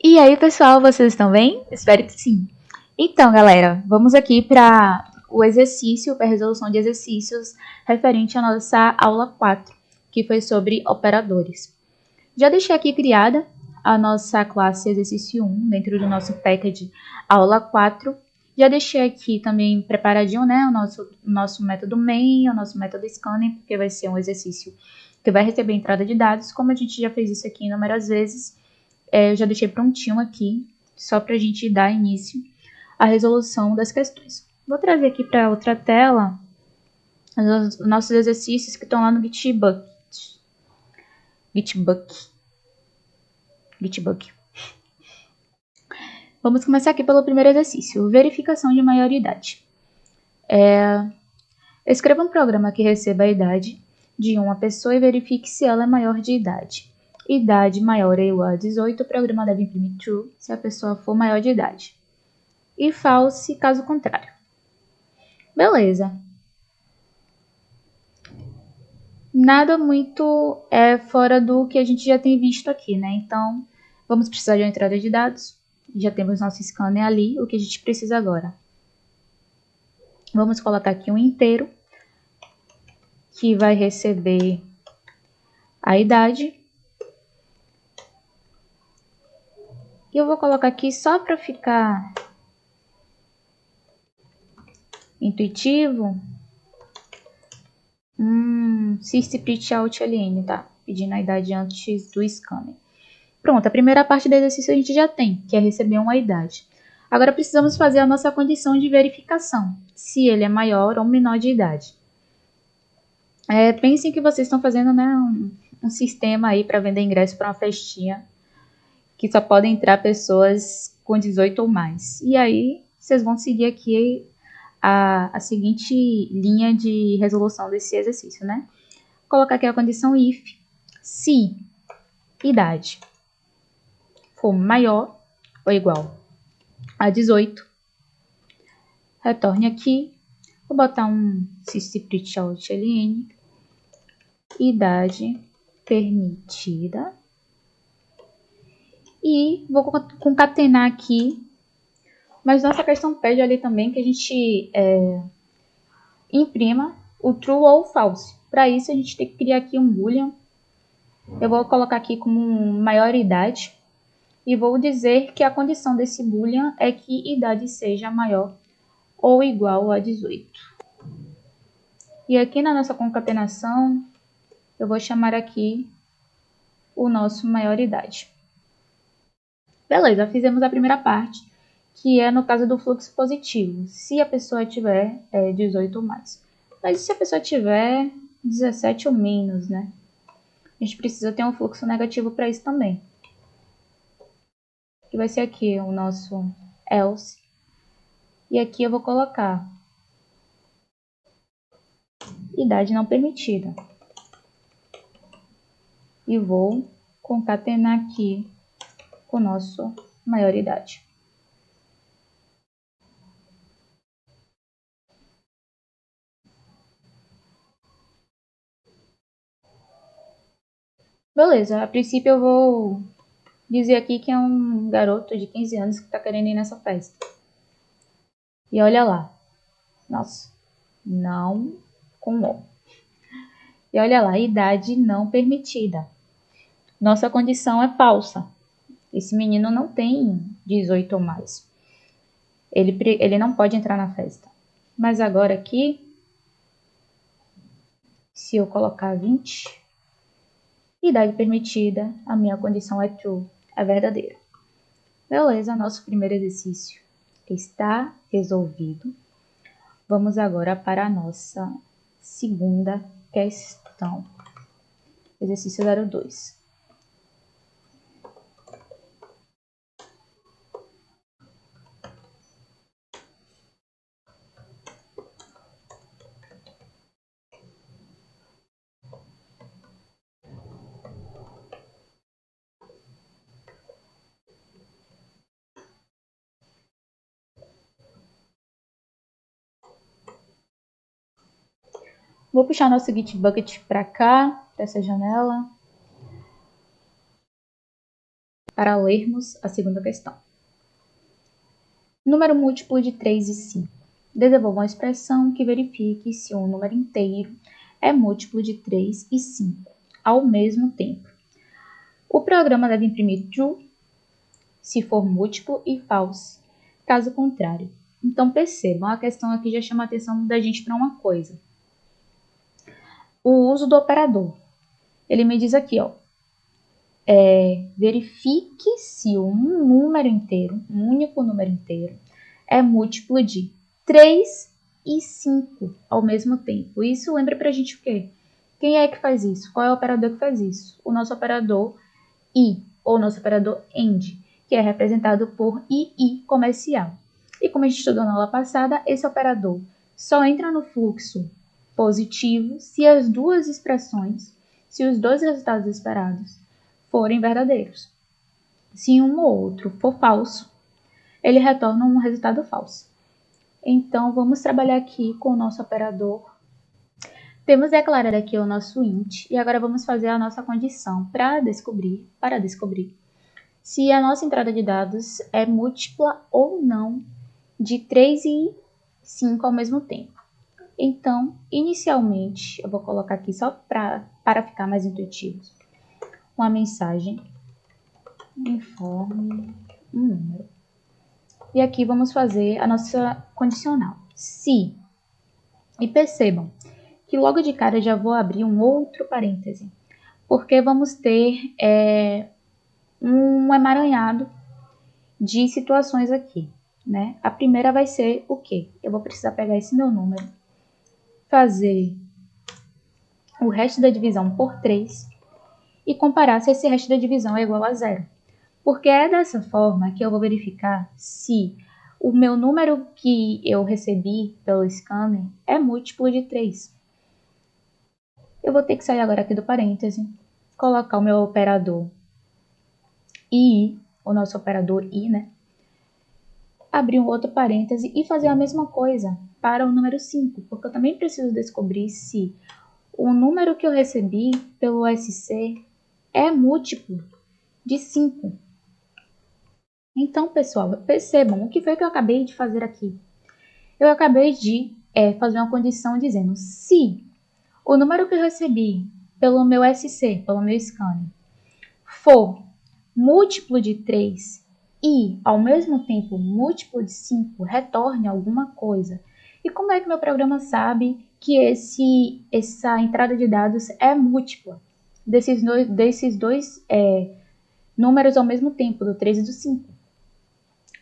E aí, pessoal, vocês estão bem? Espero que sim. Então, galera, vamos aqui para o exercício, para a resolução de exercícios referente à nossa aula 4, que foi sobre operadores. Já deixei aqui criada a nossa classe exercício 1 dentro do nosso package aula 4. Já deixei aqui também preparadinho, né, o nosso método main, o nosso método scanning, porque vai ser um exercício que vai receber entrada de dados, como a gente já fez isso aqui inúmeras vezes. Eu já deixei prontinho aqui, só para a gente dar início à resolução das questões. Vou trazer aqui para outra tela os nossos exercícios que estão lá no Gitbook. Vamos começar aqui pelo primeiro exercício, verificação de maioridade. Escreva um programa que receba a idade de uma pessoa e verifique se ela é maior de idade. Idade maior ou igual a 18, o programa deve imprimir true se a pessoa for maior de idade. E false caso contrário. Beleza. Nada muito fora do que a gente já tem visto aqui, né? Então, vamos precisar de uma entrada de dados. Já temos nosso scanner ali. O que a gente precisa agora? Vamos colocar aqui um inteiro, que vai receber a idade. E eu vou colocar aqui só para ficar intuitivo. SysPrintOutLN, tá? Pedindo a idade antes do scanner. Pronto, a primeira parte do exercício a gente já tem, que é receber uma idade. Agora precisamos fazer a nossa condição de verificação, se ele é maior ou menor de idade. Pensem que vocês estão fazendo, né, um sistema aí para vender ingresso para uma festinha, que só podem entrar pessoas com 18 ou mais. E aí, vocês vão seguir aqui a seguinte linha de resolução desse exercício, né? Vou colocar aqui a condição if, se idade for maior ou igual a 18, retorne aqui, vou botar um SysPrintOutLN, idade permitida, e vou concatenar aqui, mas nossa questão pede ali também que a gente imprima o true ou false. Para isso a gente tem que criar aqui um boolean. Eu vou colocar aqui como maioridade e vou dizer que a condição desse boolean é que idade seja maior ou igual a 18. E aqui na nossa concatenação eu vou chamar aqui o nosso maioridade. Beleza, fizemos a primeira parte, que é no caso do fluxo positivo, se a pessoa tiver 18 ou mais. Mas e se a pessoa tiver 17 ou menos, né? A gente precisa ter um fluxo negativo para isso também. Que vai ser aqui o nosso else. E aqui eu vou colocar idade não permitida. E vou concatenar aqui com o nosso maioridade. Beleza, a princípio eu vou dizer aqui que é um garoto de 15 anos que está querendo ir nessa festa. E olha lá. Nossa, não com O. E olha lá, idade não permitida. Nossa condição é falsa. Esse menino não tem 18 ou mais. Ele não pode entrar na festa. Mas agora aqui, se eu colocar 20, idade permitida, a minha condição é true, é verdadeira. Beleza, nosso primeiro exercício está resolvido. Vamos agora para a nossa segunda questão. Exercício 02. Vou puxar nosso Gitbucket para cá, para essa janela. para lermos a segunda questão. Número múltiplo de 3 e 5. Desenvolva uma expressão que verifique se um número inteiro é múltiplo de 3 e 5 ao mesmo tempo. O programa deve imprimir true se for múltiplo e false, caso contrário. Então percebam, a questão aqui já chama a atenção da gente para uma coisa. O uso do operador. Ele me diz aqui, verifique se um número inteiro, um único número inteiro, é múltiplo de 3 e 5 ao mesmo tempo. Isso lembra pra gente o quê? Quem é que faz isso? Qual é o operador que faz isso? O nosso operador I, ou nosso operador AND, que é representado por II comercial. E como a gente estudou na aula passada, esse operador só entra no fluxo positivo se as duas expressões, se os dois resultados esperados forem verdadeiros. Se um ou outro for falso, ele retorna um resultado falso. Então, vamos trabalhar aqui com o nosso operador. Temos declarado aqui o nosso int e agora vamos fazer a nossa condição para descobrir se a nossa entrada de dados é múltipla ou não de 3 e 5 ao mesmo tempo. Então, inicialmente, eu vou colocar aqui só para ficar mais intuitivo, uma mensagem, informe um número. E aqui vamos fazer a nossa condicional. Se, e percebam que logo de cara eu já vou abrir um outro parêntese, porque vamos ter um emaranhado de situações aqui, né? A primeira vai ser o quê? Eu vou precisar pegar esse meu número, fazer o resto da divisão por 3 e comparar se esse resto da divisão é igual a 0. Porque é dessa forma que eu vou verificar se o meu número que eu recebi pelo scanner é múltiplo de 3. Eu vou ter que sair agora aqui do parêntese, colocar o meu operador i, o nosso operador i, né? Abrir um outro parêntese e fazer a mesma coisa para o número 5, porque eu também preciso descobrir se o número que eu recebi pelo SC é múltiplo de 5. Então, pessoal, percebam o que foi que eu acabei de fazer aqui. Eu acabei de fazer uma condição dizendo se o número que eu recebi pelo meu SC, pelo meu scanner, for múltiplo de 3 e, ao mesmo tempo, múltiplo de 5, retorne alguma coisa. E como é que meu programa sabe que essa entrada de dados é múltipla desses dois números ao mesmo tempo, do 3 e do 5?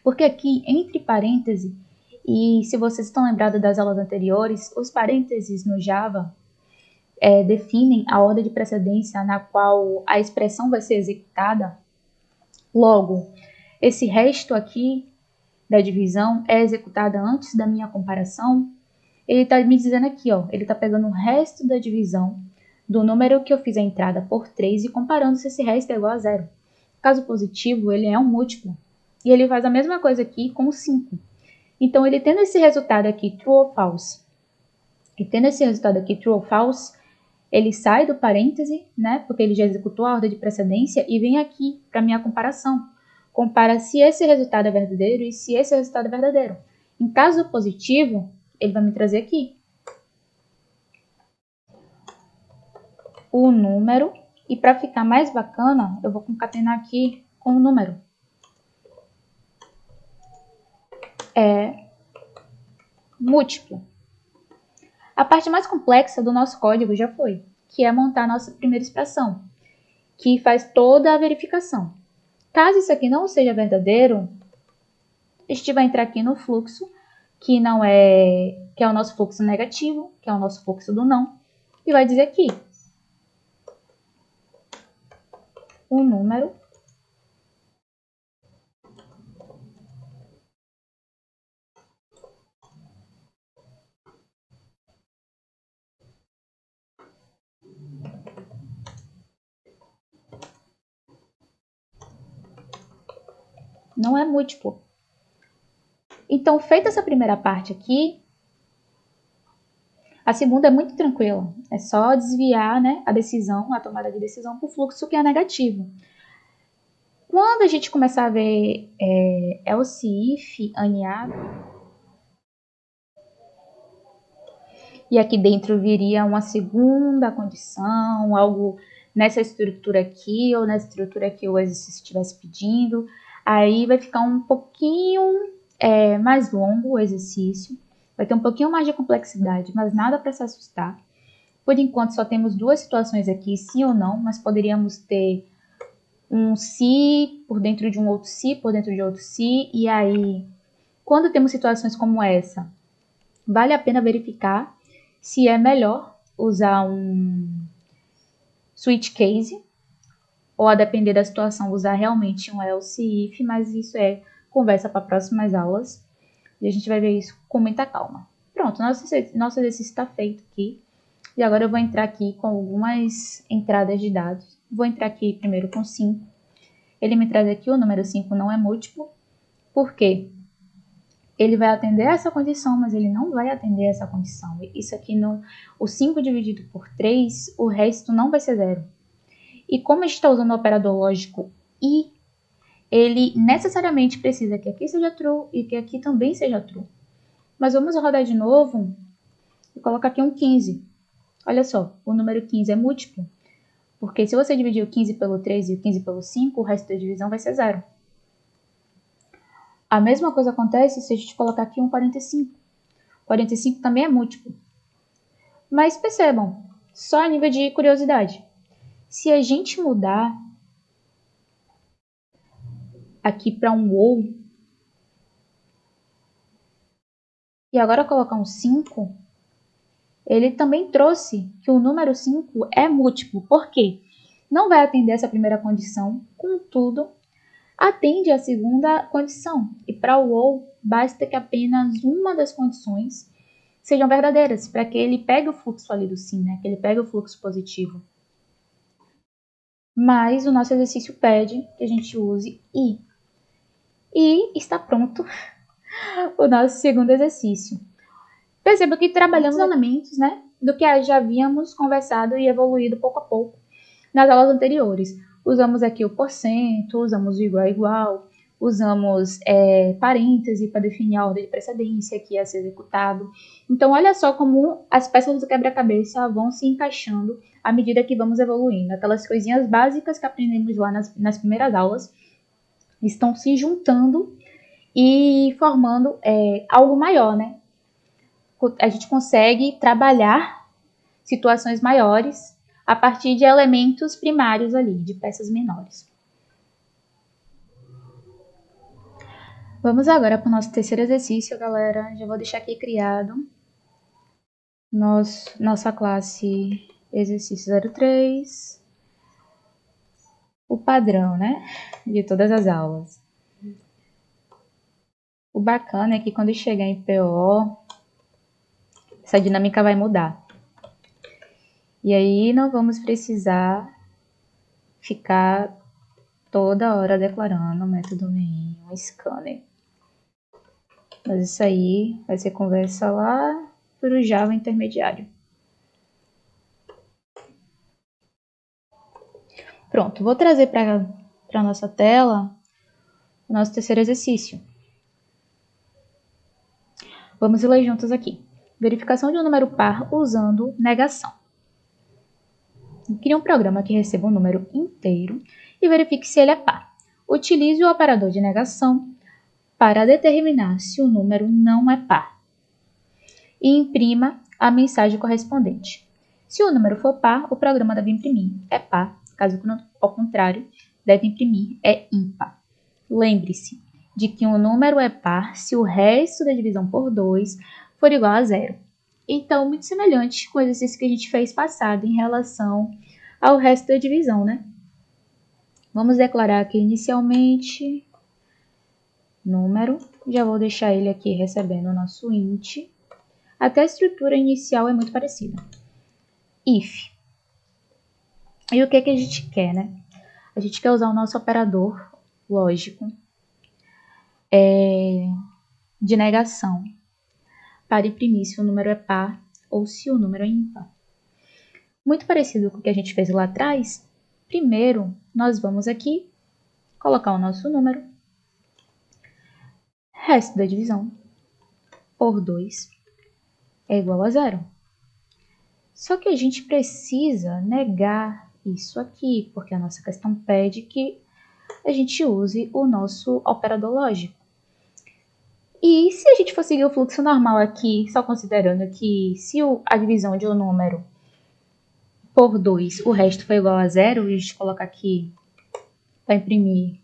Porque aqui, entre parênteses, e se vocês estão lembrados das aulas anteriores, os parênteses no Java definem a ordem de precedência na qual a expressão vai ser executada. Logo, esse resto aqui da divisão é executada antes da minha comparação. Ele está me dizendo aqui, ele está pegando o resto da divisão do número que eu fiz a entrada por 3 e comparando se esse resto é igual a 0. Caso positivo, ele é um múltiplo. E ele faz a mesma coisa aqui com o 5. Então, ele tendo esse resultado aqui, true ou false, ele sai do parêntese, né? Porque ele já executou a ordem de precedência e vem aqui para minha comparação. Compara se esse resultado é verdadeiro e se esse resultado é verdadeiro. Em caso positivo, ele vai me trazer aqui o número. E para ficar mais bacana, eu vou concatenar aqui com o número. É múltiplo. A parte mais complexa do nosso código já foi, que é montar a nossa primeira expressão, que faz toda a verificação. Caso isso aqui não seja verdadeiro, a gente vai entrar aqui no fluxo, que é o nosso fluxo negativo, que é o nosso fluxo do não, e vai dizer aqui o número não é múltiplo. Então, feita essa primeira parte aqui, a segunda é muito tranquila. É só desviar, né, a tomada de decisão para o fluxo que é negativo. Quando a gente começar a ver else if aninhado, e aqui dentro viria uma segunda condição, algo nessa estrutura aqui ou nessa estrutura que o exercício estivesse pedindo, aí vai ficar um pouquinho mais longo o exercício, vai ter um pouquinho mais de complexidade, mas nada para se assustar. Por enquanto só temos duas situações aqui, sim ou não, mas poderíamos ter um se por dentro de um outro se, por dentro de outro se, e aí, quando temos situações como essa, vale a pena verificar se é melhor usar um switch case, ou a depender da situação, usar realmente um else if, mas isso é conversa para próximas aulas, e a gente vai ver isso com muita calma. Pronto, nosso exercício está feito aqui, e agora eu vou entrar aqui com algumas entradas de dados. Vou entrar aqui primeiro com 5. Ele me traz aqui o número 5 não é múltiplo. Por quê? Ele vai atender essa condição, mas ele não vai atender essa condição. Isso aqui, o 5 dividido por 3, o resto não vai ser zero. E como a gente está usando o operador lógico e, ele necessariamente precisa que aqui seja true e que aqui também seja true. Mas vamos rodar de novo e colocar aqui um 15. Olha só, o número 15 é múltiplo. Porque se você dividir o 15 pelo 3 e o 15 pelo 5, o resto da divisão vai ser zero. A mesma coisa acontece se a gente colocar aqui um 45. 45 também é múltiplo. Mas percebam, só a nível de curiosidade. Se a gente mudar aqui para um ou e agora colocar um 5, ele também trouxe que o número 5 é múltiplo. Por quê? Não vai atender essa primeira condição, contudo, atende a segunda condição. E para o ou, basta que apenas uma das condições sejam verdadeiras, para que ele pegue o fluxo ali do sim, né? Que ele pegue o fluxo positivo. Mas o nosso exercício pede que a gente use i. E está pronto o nosso segundo exercício. Perceba que trabalhamos elementos, né, do que já havíamos conversado e evoluído pouco a pouco nas aulas anteriores. Usamos aqui o porcento, usamos o igual a igual, usamos parêntese para definir a ordem de precedência que ia ser executado. Então, olha só como as peças do quebra-cabeça vão se encaixando à medida que vamos evoluindo. Aquelas coisinhas básicas que aprendemos lá nas primeiras aulas estão se juntando e formando algo maior, né? A gente consegue trabalhar situações maiores a partir de elementos primários ali, de peças menores. Vamos agora para o nosso terceiro exercício, galera. Já vou deixar aqui criado nossa classe exercício 03. O padrão, né? De todas as aulas. O bacana é que quando chegar em PO, essa dinâmica vai mudar. E aí não vamos precisar ficar toda hora declarando o método main, um scanner. Mas isso aí vai ser conversa lá para o Java intermediário. Pronto, vou trazer para a nossa tela o nosso terceiro exercício. Vamos ler juntos aqui. Verificação de um número par usando negação. Crie um programa que receba um número inteiro e verifique se ele é par. Utilize o operador de negação para determinar se o número não é par. E imprima a mensagem correspondente. Se o número for par, o programa deve imprimir é par. Caso ao contrário, deve imprimir é ímpar. Lembre-se de que um número é par se o resto da divisão por 2 for igual a zero. Então, muito semelhante com o exercício que a gente fez passado em relação ao resto da divisão, né? Vamos declarar aqui inicialmente número. Já vou deixar ele aqui recebendo o nosso int. Até a estrutura inicial é muito parecida. If. E o que a gente quer, né? A gente quer usar o nosso operador lógico de negação para imprimir se o número é par ou se o número é ímpar. Muito parecido com o que a gente fez lá atrás. Primeiro, nós vamos aqui colocar o nosso número, resto da divisão, por 2 é igual a 0. Só que a gente precisa negar isso aqui, porque a nossa questão pede que a gente use o nosso operador lógico. E se a gente for seguir o fluxo normal aqui, só considerando que se a divisão de um número por 2, o resto foi igual a 0, e a gente colocar aqui para imprimir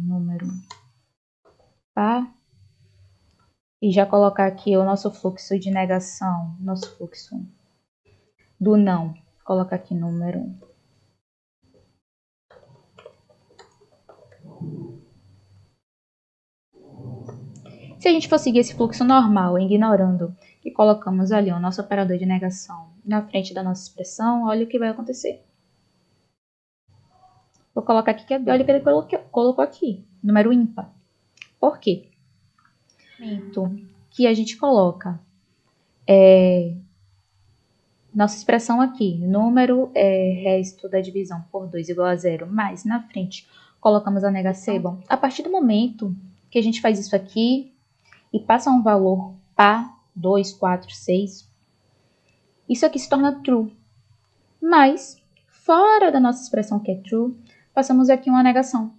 número par, e já colocar aqui o nosso fluxo de negação, nosso fluxo do não, colocar aqui número 1. Se a gente for seguir esse fluxo normal, ignorando e colocamos ali o nosso operador de negação na frente da nossa expressão, olha o que vai acontecer. Vou colocar aqui, olha o que ele colocou aqui, número ímpar. Por quê? Que a gente coloca nossa expressão aqui, número resto da divisão por 2 igual a 0, mas na frente colocamos a negação. Bom, a partir do momento que a gente faz isso aqui e passa um valor par, 2, 4, 6, isso aqui se torna true. Mas, fora da nossa expressão que é true, passamos aqui uma negação.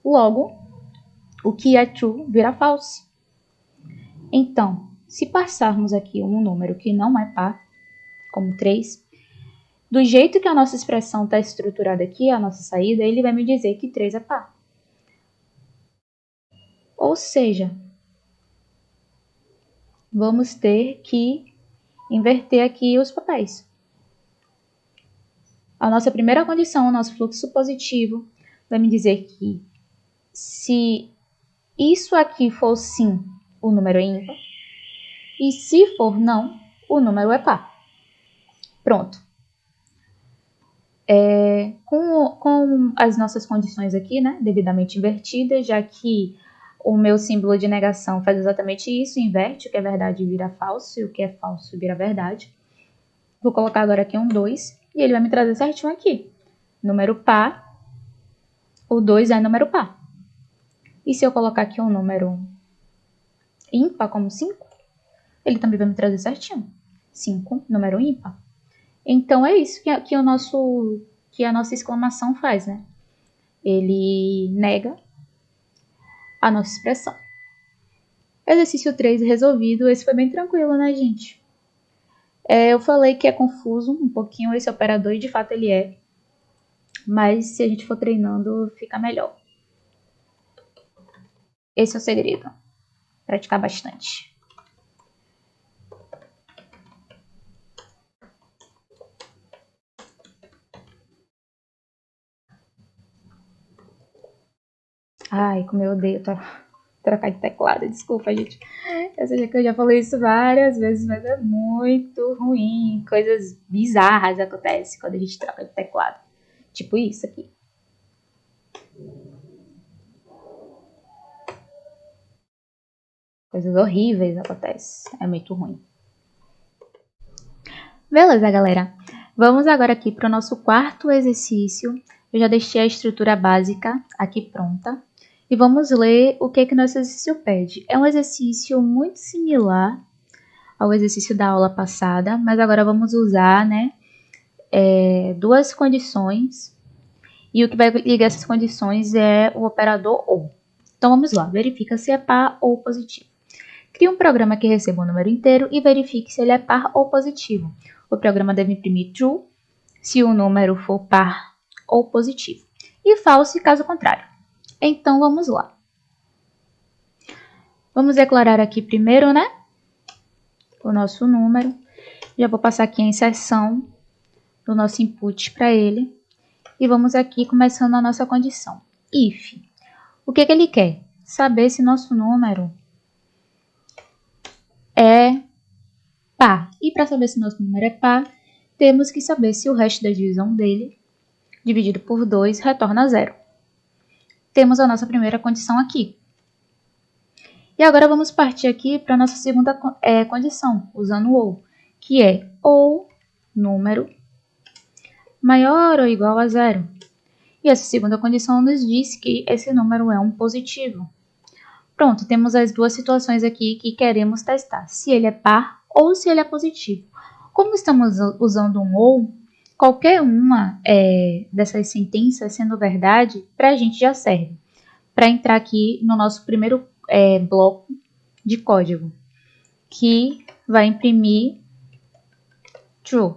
Logo, o que é true vira false. Então, se passarmos aqui um número que não é par, como 3, do jeito que a nossa expressão está estruturada aqui, a nossa saída, ele vai me dizer que 3 é par. Ou seja, vamos ter que inverter aqui os papéis. A nossa primeira condição, o nosso fluxo positivo, vai me dizer que se isso aqui for sim, o número é ímpar, e se for não, o número é par. Pronto. Com as nossas condições aqui, né, devidamente invertidas, já que o meu símbolo de negação faz exatamente isso, inverte, o que é verdade vira falso, e o que é falso vira verdade. Vou colocar agora aqui um 2, e ele vai me trazer certinho aqui. Número par, o 2 é número par. E se eu colocar aqui um número ímpar, como 5, ele também vai me trazer certinho. 5, número ímpar. Então, é isso que a nossa exclamação faz, né? Ele nega a nossa expressão. Exercício 3 resolvido. Esse foi bem tranquilo, né, gente? Eu falei que é confuso um pouquinho esse operador, e de fato ele é. Mas se a gente for treinando, fica melhor. Esse é o segredo. Praticar bastante. Ai, como eu odeio trocar de teclado. Desculpa, gente. Eu sei que eu já falei isso várias vezes, mas é muito ruim. Coisas bizarras acontecem quando a gente troca de teclado. Tipo isso aqui. Coisas horríveis acontecem. É muito ruim. Beleza, galera. Vamos agora aqui para o nosso quarto exercício. Eu já deixei a estrutura básica aqui pronta. E vamos ler o que nosso exercício pede. É um exercício muito similar ao exercício da aula passada, mas agora vamos usar, né, duas condições. E o que vai ligar essas condições é o operador OU. Então vamos lá, verifica se é par ou positivo. Crie um programa que receba um número inteiro e verifique se ele é par ou positivo. O programa deve imprimir true se o número for par ou positivo, e false caso contrário. Então, vamos lá. Vamos declarar aqui primeiro, né, o nosso número. Já vou passar aqui a inserção do nosso input para ele. E vamos aqui começando a nossa condição. If. O que ele quer? Saber se nosso número é par. E para saber se nosso número é par, temos que saber se o resto da divisão dele, dividido por 2, retorna 0. Temos a nossa primeira condição aqui. E agora vamos partir aqui para a nossa segunda condição, usando o OU, que é ou número maior ou igual a 0. E essa segunda condição nos diz que esse número é um positivo. Pronto, temos as duas situações aqui que queremos testar, se ele é par ou se ele é positivo. Como estamos usando um ou, qualquer uma dessas sentenças sendo verdade, para a gente já serve. Para entrar aqui no nosso primeiro bloco de código, que vai imprimir true.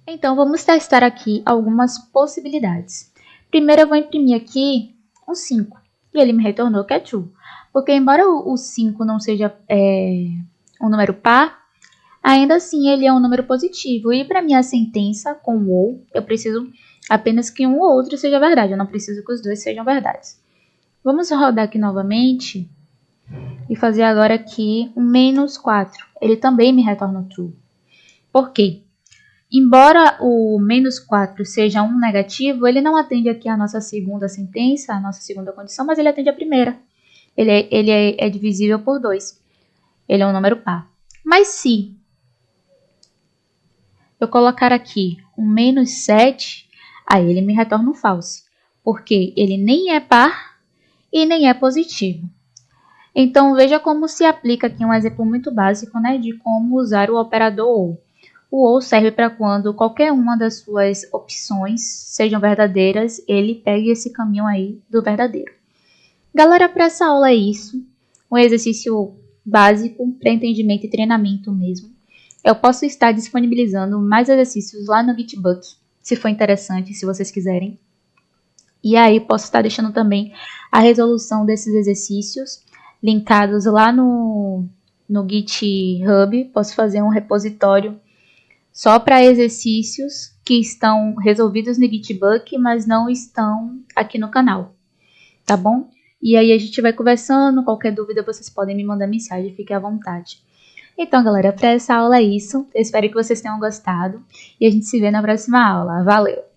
Então, vamos testar aqui algumas possibilidades. Primeiro, eu vou imprimir aqui um 5, e ele me retornou que é true. Porque, embora o 5 não seja um número par, ainda assim ele é um número positivo. E para minha sentença com o ou, eu preciso apenas que um ou outro seja verdade. Eu não preciso que os dois sejam verdades. Vamos rodar aqui novamente e fazer agora aqui um menos 4. Ele também me retorna true. Por quê? Embora o menos 4 seja um negativo, ele não atende aqui a nossa segunda sentença, a nossa segunda condição, mas ele atende a primeira. Ele é divisível por 2. Ele é um número par. Mas se eu colocar aqui um menos 7, aí ele me retorna um false, porque ele nem é par e nem é positivo. Então, veja como se aplica aqui um exemplo muito básico, né, de como usar o operador OU. O OU serve para quando qualquer uma das suas opções sejam verdadeiras, ele pegue esse caminho aí do verdadeiro. Galera, para essa aula é isso. Um exercício básico para entendimento e treinamento mesmo. Eu posso estar disponibilizando mais exercícios lá no GitBook, se for interessante, se vocês quiserem. E aí posso estar deixando também a resolução desses exercícios linkados lá no GitHub. Posso fazer um repositório só para exercícios que estão resolvidos no GitBook, mas não estão aqui no canal, tá bom? E aí a gente vai conversando, qualquer dúvida vocês podem me mandar mensagem, fiquem à vontade. Então, galera, para essa aula é isso. Eu espero que vocês tenham gostado e a gente se vê na próxima aula. Valeu!